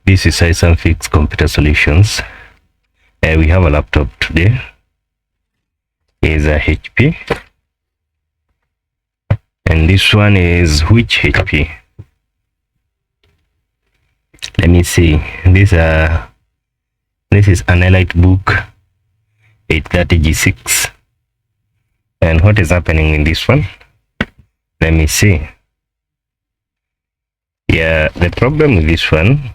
This is iSamfix Computer Solutions. We have a laptop today. Is a HP, and this one is which HP? Let me see. This is an EliteBook 830G6. And what is happening in this one? Let me see. Yeah, the problem with this one,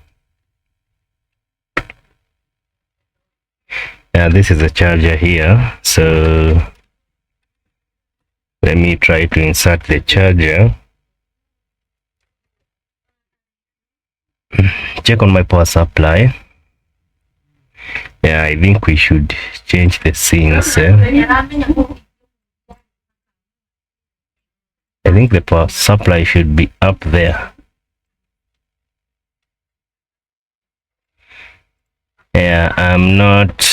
this is a charger here, so let me try to insert the charger. Check on my power supply. Yeah, I think we should change the scenes. I think the power supply should be up there. Yeah, I'm not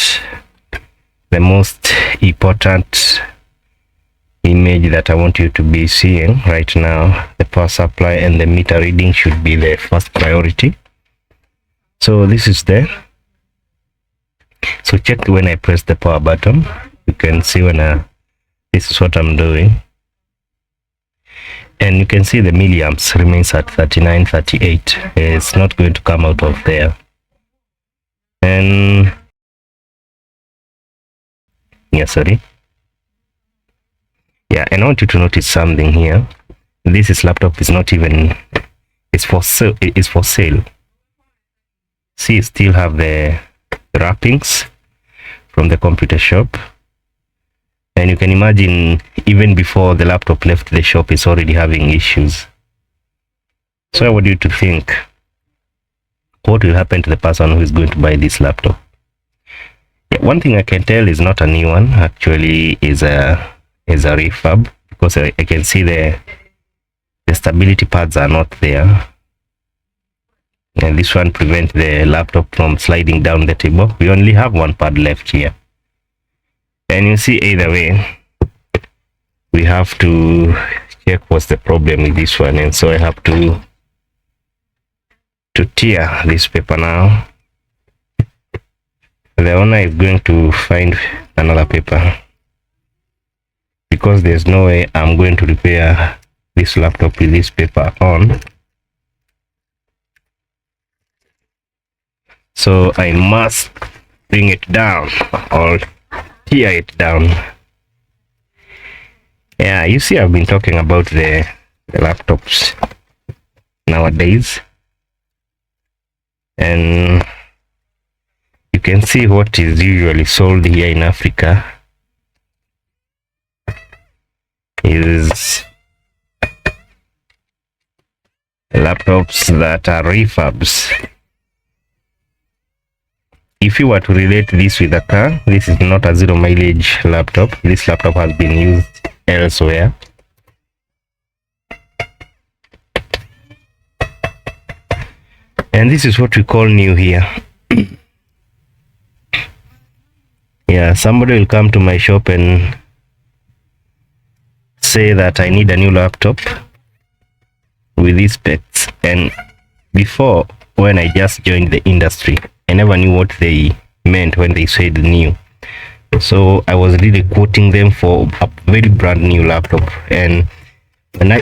the most important image that I want you to be seeing right now. The power supply and the meter reading should be the first priority. So this is there. So check when I press the power button. You can see when this is what I'm doing. And you can see the milliamps remains at 3938. It's not going to come out of there. And and I want you to notice something here. This laptop is not even, it's for sale. It is for sale. See, still have the wrappings from the computer shop, and you can imagine even before the laptop left the shop, it's already having issues. So I want you to think, what will happen to the person who is going to buy this laptop? One thing I can tell is not a new one. Actually, is a refurb, because I can see the stability pads are not there, and this one prevents the laptop from sliding down the table. We only have one pad left here, and you see, either way, we have to check what's the problem with this one. And so I have to tear this paper now. The owner is going to find another paper, because there's no way I'm going to repair this laptop with this paper on. So I must bring it down or tear it down. Yeah, you see, I've been talking about the laptops nowadays, and you can see what is usually sold here in Africa is laptops that are refurbs. If you were to relate this with a car, this is not a zero mileage laptop. This laptop has been used elsewhere. And this is what we call new here. Yeah, somebody will come to my shop and say that I need a new laptop with these specs. And before, when I just joined the industry, I never knew what they meant when they said new. So I was really quoting them for a very brand new laptop. And when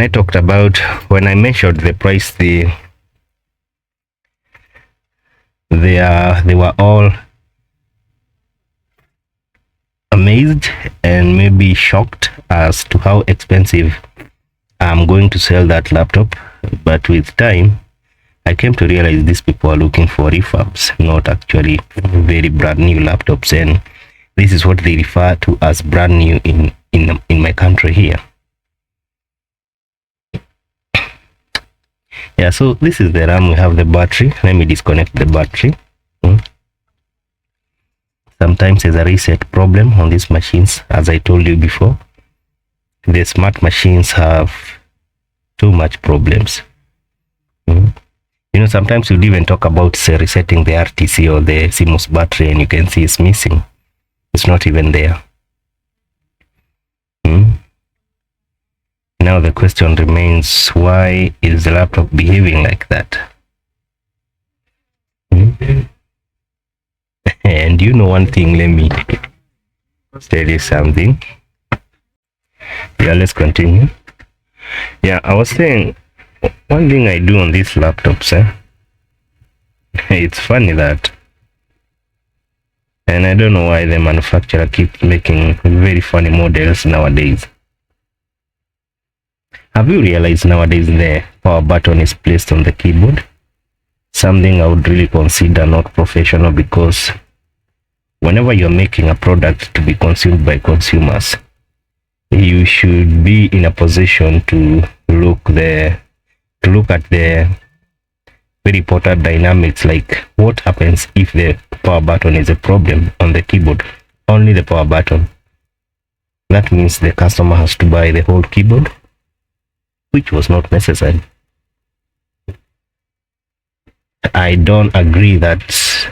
I talked about, when I mentioned the price, they were all amazed and maybe shocked as to how expensive I'm going to sell that laptop. But with time, I came to realize these people are looking for refurbs, not actually very brand new laptops, and this is what they refer to as brand new in my country here. Yeah, so this is the RAM. We have the battery. Let me disconnect the battery. Sometimes there's a reset problem on these machines. As I told you before, the smart machines have too much problems. You know, sometimes you'd even talk about, say, resetting the RTC or the CMOS battery, and you can see it's missing. It's not even there. Now the question remains, why is the laptop behaving like that? And you know one thing, let me tell you something. Yeah, let's continue. Yeah, I was saying one thing I do on these laptops, it's funny that, and I don't know why the manufacturer keeps making very funny models nowadays. Have you realized nowadays the power button is placed on the keyboard? Something I would really consider not professional, because whenever you're making a product to be consumed by consumers, you should be in a position to look at the very important dynamics, like what happens if the power button is a problem on the keyboard. Only the power button. That means the customer has to buy the whole keyboard, which was not necessary. I don't agree that,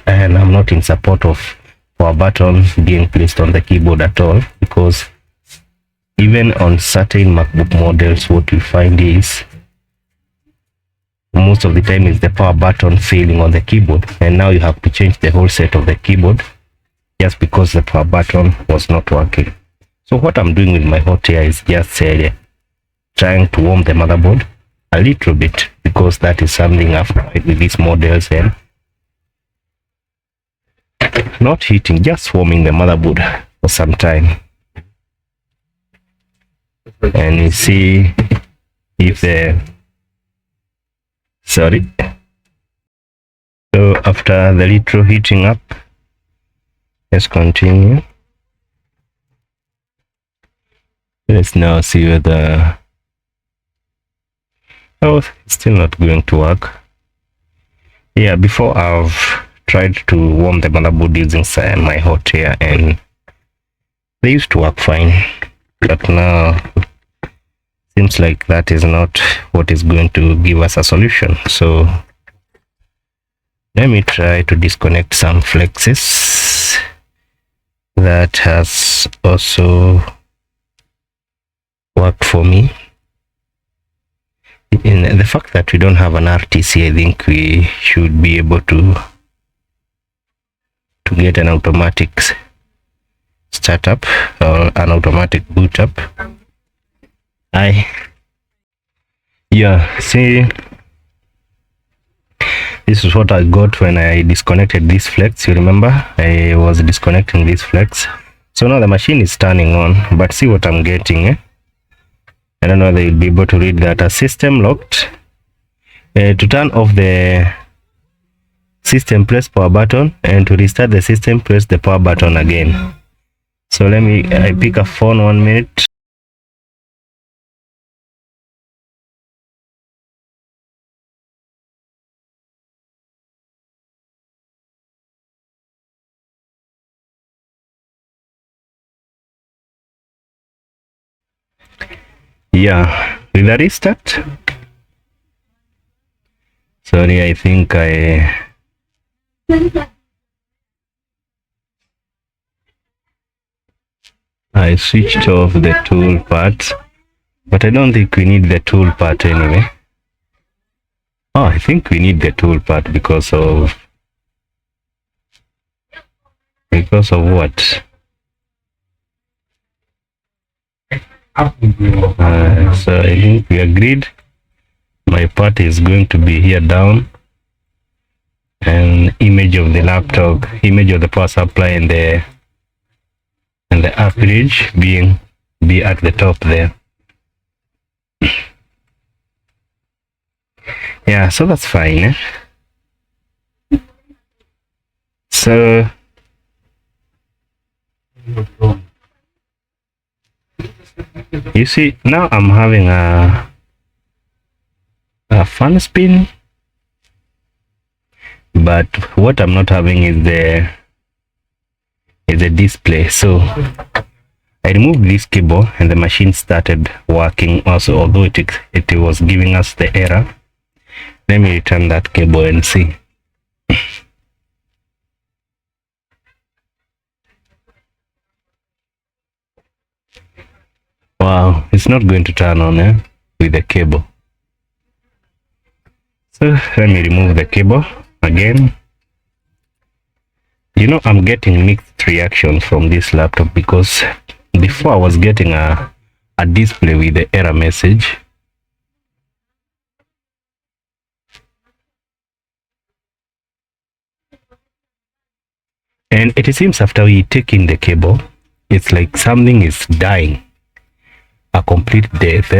and I'm not in support of power button being placed on the keyboard at all, because even on certain MacBook models, what you find is most of the time is the power button failing on the keyboard, and now you have to change the whole set of the keyboard just because the power button was not working. So what I'm doing with my hot air is just trying to warm the motherboard a little bit, because that is something I've tried with these models, and not heating, just warming the motherboard for some time. And you see if so after the little heating up, let's continue. Let's now see whether, oh, it's still not going to work. Yeah, before I've tried to warm the motherboard using my hot air, and they used to work fine, but now seems like that is not what is going to give us a solution. So let me try to disconnect some flexes. That has also worked for me. In the fact that we don't have an RTC, I think we should be able to get an automatic startup or an automatic boot up. Yeah, see, this is what I got when I disconnected this flex. You remember I was disconnecting this flex, so now the machine is turning on, but see what I'm getting, I don't know whether you'll be able to read that. A system locked. To turn off the system, press power button, and to restart the system, press the power button again. So let me I pick a phone 1 minute. Yeah, with a restart. Sorry, I think I switched off the tool part, but I don't think we need the tool part anyway. Oh, I think we need the tool part because of what? So I think we agreed. My part is going to be here down, and image of the laptop, image of the power supply, and the app bridge be at the top there. Yeah, so that's fine. So you see, now I'm having a fan spin, but what I'm not having is the display. So I removed this cable and the machine started working also, although it was giving us the error. Let me return that cable and see. Wow, it's not going to turn on with the cable. So let me remove the cable again. I'm getting mixed reactions from this laptop, because before I was getting a display with the error message, and it seems after we take in the cable, it's like something is dying a complete death,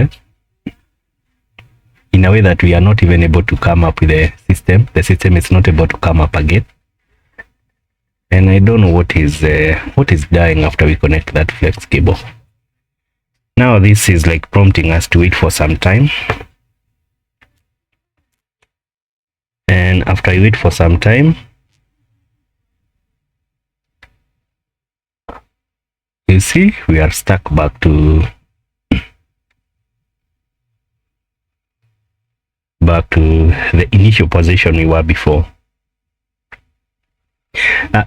in a way that we are not even able to come up with the system is not able to come up again. And I don't know what is dying after we connect that flex cable. Now this is like prompting us to wait for some time, and after I wait for some time, you see we are stuck back to the initial position we were before.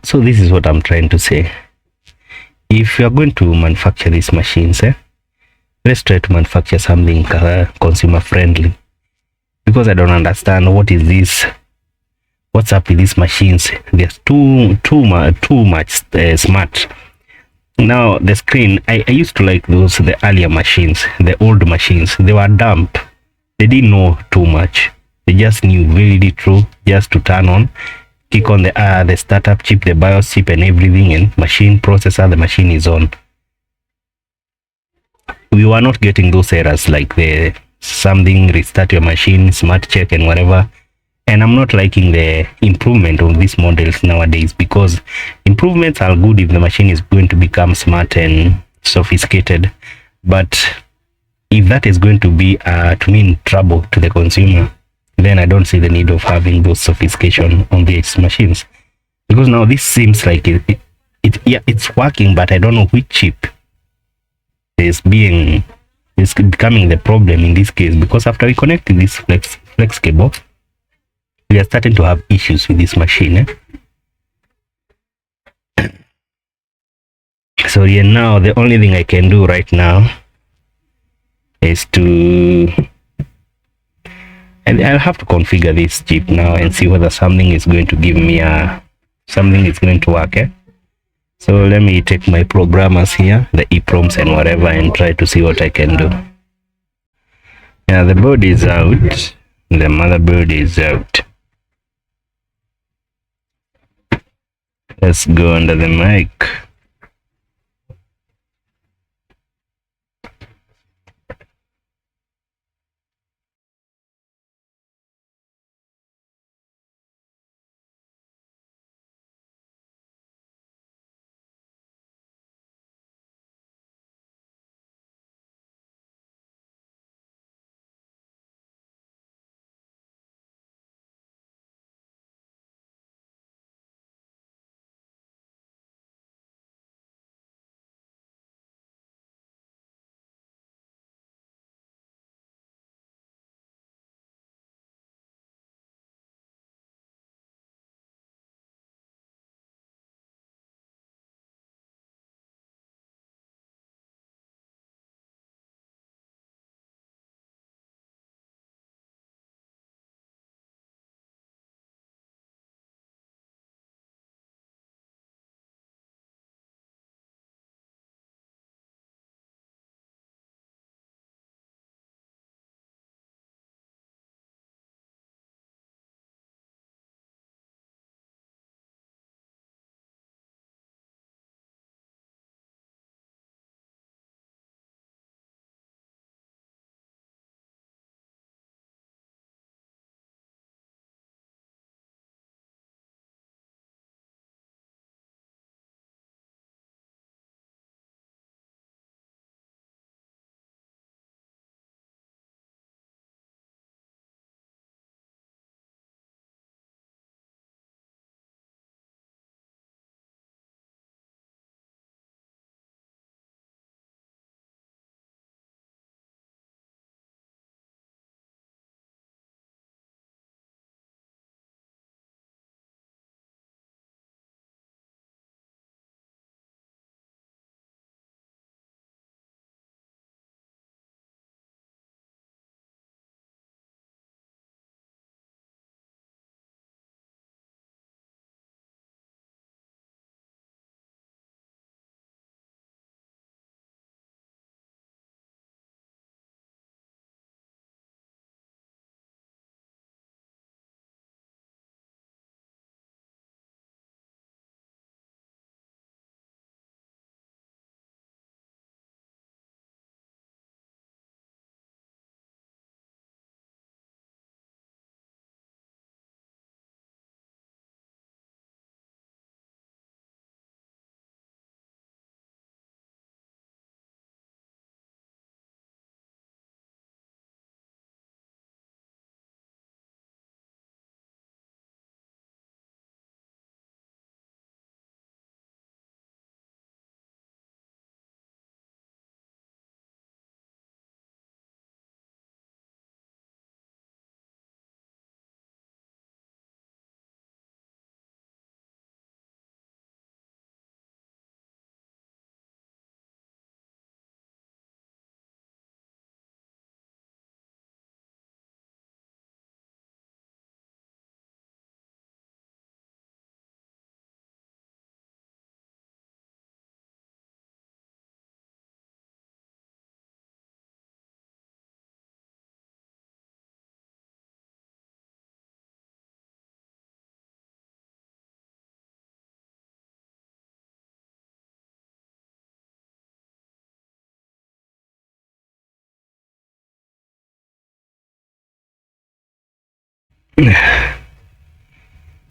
So this is what I'm trying to say. If you are going to manufacture these machines, let's try to manufacture something consumer friendly, because I don't understand what is this. What's up with these machines? They're too much smart. Now the screen, I used to like the earlier machines, the old machines. They were dumb. They didn't know too much. They just knew very little, just to turn on, click on the startup chip, the BIOS chip, and everything, and machine processor, the machine is on. We were not getting those errors like the something restart your machine, smart check, and whatever. And I'm not liking the improvement of these models nowadays, because improvements are good if the machine is going to become smart and sophisticated, but if that is going to be to mean trouble to the consumer, then I don't see the need of having those sophistication on these machines. Because now this seems like it's working, but I don't know which chip is becoming the problem in this case, because after we connect this flex cable, we are starting to have issues with this machine. So yeah, now the only thing I can do right now is and I'll have to configure this chip now and see whether something is going to give me something is going to work. So let me take my programmers here, the EPROMs and whatever, and try to see what I can do. Yeah, the board is out, the motherboard is out. Let's go under the mic.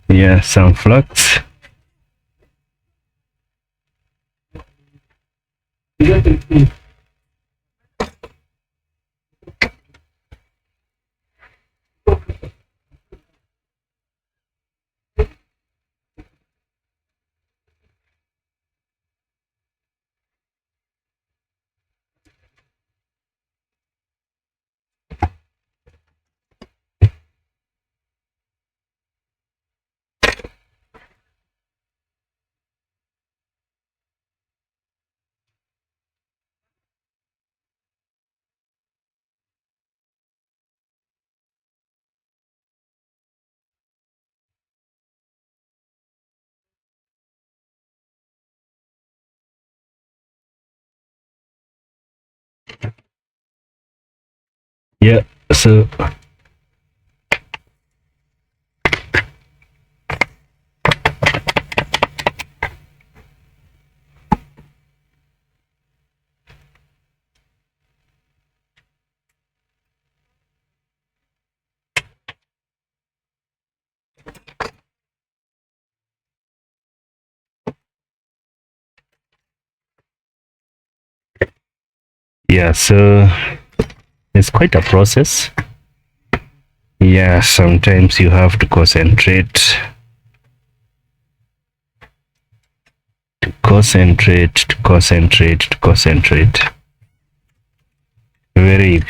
Yeah, some flux. Yeah, so yeah, so it's quite a process. Yeah, sometimes you have to concentrate, to concentrate. Very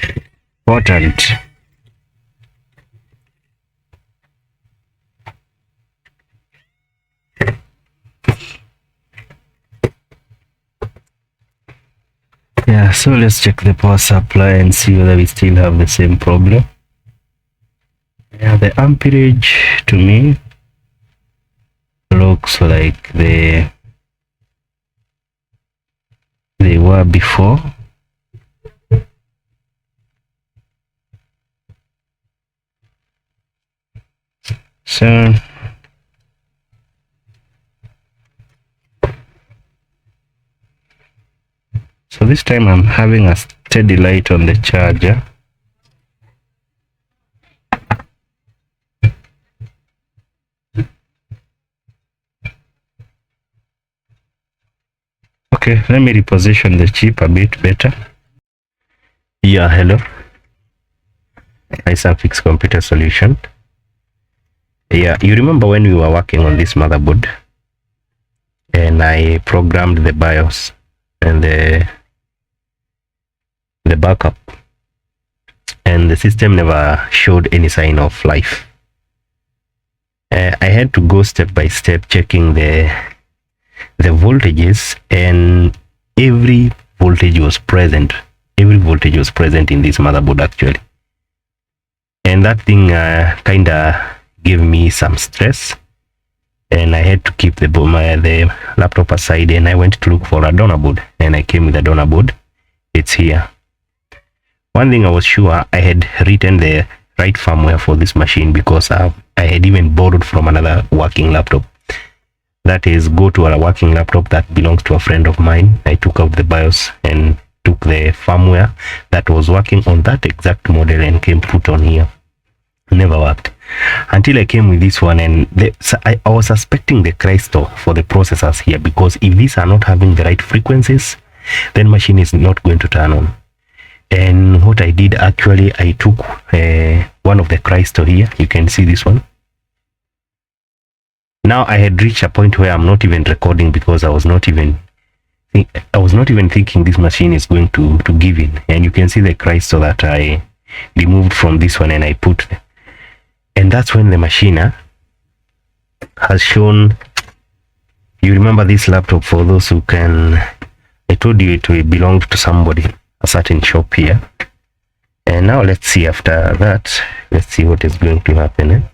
important. Yeah, so let's check the power supply and see whether we still have the same problem. Yeah, the amperage to me looks like they were before. So this time I'm having a steady light on the charger. Okay, let me reposition the chip a bit better. Yeah, hello. iSamfix computer solution. Yeah, you remember when we were working on this motherboard and I programmed the BIOS and the backup, and the system never showed any sign of life. I had to go step by step checking the voltages, and every voltage was present. Every voltage was present in this motherboard actually, and that thing kinda gave me some stress, and I had to keep the laptop aside, and I went to look for a donor board, and I came with a donor board. It's here. One thing I was sure, I had written the right firmware for this machine because I had even borrowed from another working laptop. That is, go to a working laptop that belongs to a friend of mine. I took out the BIOS and took the firmware that was working on that exact model and came put on here. Never worked until I came with this one, and I was suspecting the crystal for the processors here, because if these are not having the right frequencies, then machine is not going to turn on. And what I did actually, I took one of the crystal here. You can see this one. Now I had reached a point where I'm not even recording because I was not even thinking this machine is going to give in. And you can see the crystal that I removed from this one and I put, and that's when the machine has shown. You remember this laptop, for those who can, I told you it belonged to somebody, a certain shop here. And now let's see, after that, let's see what is going to happen.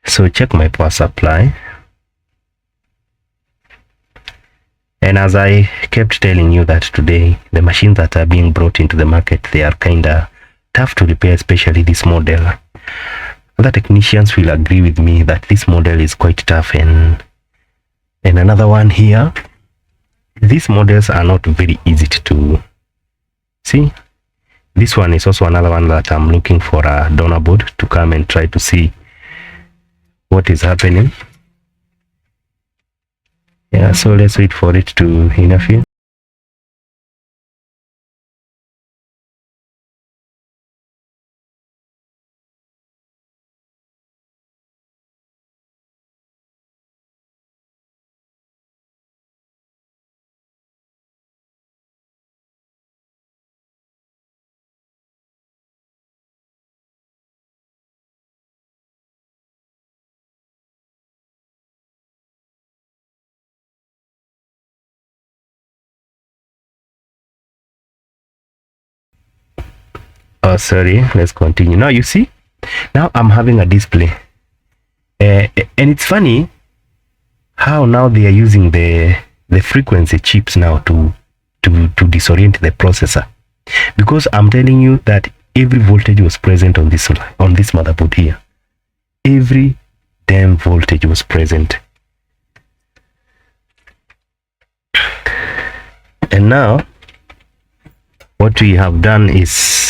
So check my power supply, and as I kept telling you that today the machines that are being brought into the market, they are kinda tough to repair, especially this model. Other technicians will agree with me that this model is quite tough, and another one here, these models are not very easy to See, this one is also another one that I'm looking for a donor board to come and try to see what is happening. Yeah, so let's wait for it to interfere. Oh, sorry, let's continue. Now you see, now I'm having a display. And it's funny how now they are using the frequency chips now to disorient the processor, because I'm telling you that every voltage was present on this motherboard here. Every damn voltage was present. And now what we have done is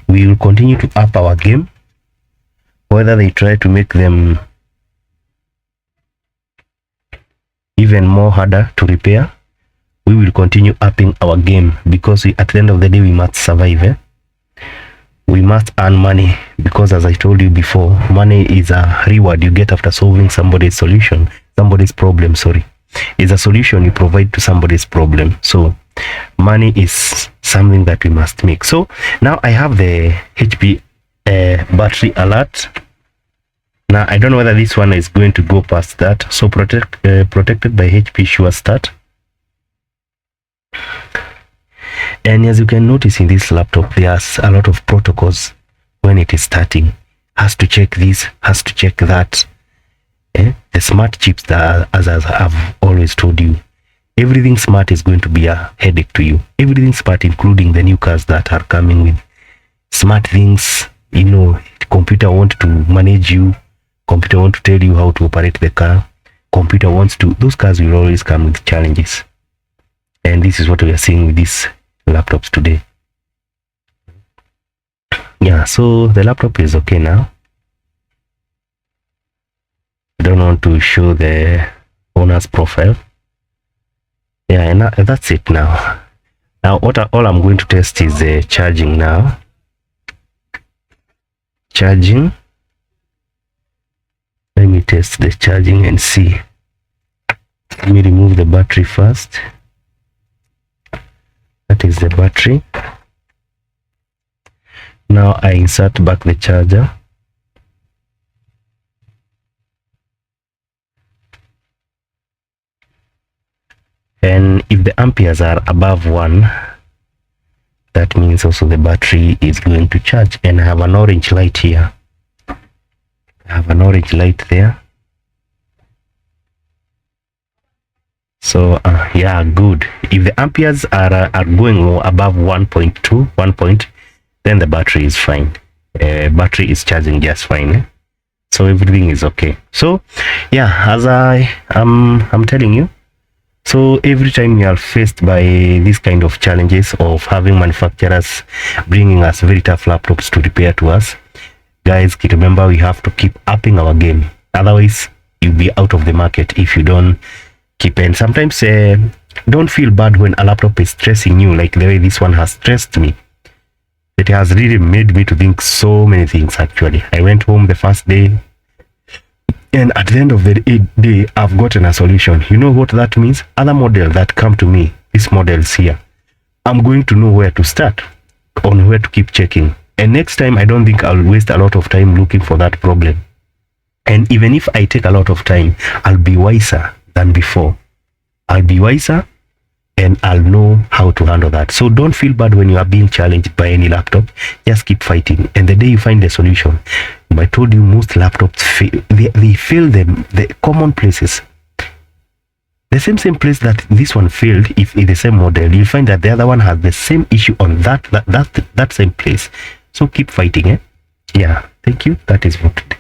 we will continue to up our game, whether they try to make them even more harder to repair. We will continue upping our game, because at the end of the day we must survive. We must earn money, because as I told you before, money is a reward you get after solving somebody's problem. Sorry, is a solution you provide to somebody's problem. So money is something that we must make. So now I have the HP battery alert. Now I don't know whether this one is going to go past that. So protected by HP Sure Start. And as you can notice in this laptop, there's a lot of protocols when it is starting. Has to check this, has to check that. The smart chips that, as I've always told you, everything smart is going to be a headache to you. Everything smart, including the new cars that are coming with smart things. You know, computer wants to manage you. Computer wants to tell you how to operate the car. Computer wants to, those cars will always come with challenges. And this is what we are seeing with these laptops today. Yeah, so the laptop is okay now. I don't want to show the owner's profile. Yeah, and that's it now. Now all I'm going to test is the charging now. Charging. Let me test the charging and see. Let me remove the battery first. That is the battery. Now I insert back the charger. And if the amperes are above 1, that means also the battery is going to charge. And I have an orange light here. I have an orange light there. So yeah, good. If the amperes are going above 1.2, then the battery is fine. Battery is charging just fine. So everything is okay. So yeah, as I'm telling you, so every time we are faced by these kind of challenges of having manufacturers bringing us very tough laptops to repair to us, guys, remember we have to keep upping our game. Otherwise, you'll be out of the market if you don't keep. And sometimes don't feel bad when a laptop is stressing you like the way this one has stressed me. It has really made me to think so many things. Actually, I went home the first day, and at the end of the day, I've gotten a solution. You know what that means? Other models that come to me, these models here, I'm going to know where to start, on where to keep checking. And next time, I don't think I'll waste a lot of time looking for that problem. And even if I take a lot of time, I'll be wiser than before. I'll be wiser, and I'll know how to handle that. So don't feel bad when you are being challenged by any laptop. Just keep fighting, and the day you find the solution. I told you most laptops fail. They fail the common places. The same place that this one failed, if in the same model, you'll find that the other one has the same issue on that same place. So keep fighting. Yeah, thank you. That is for today.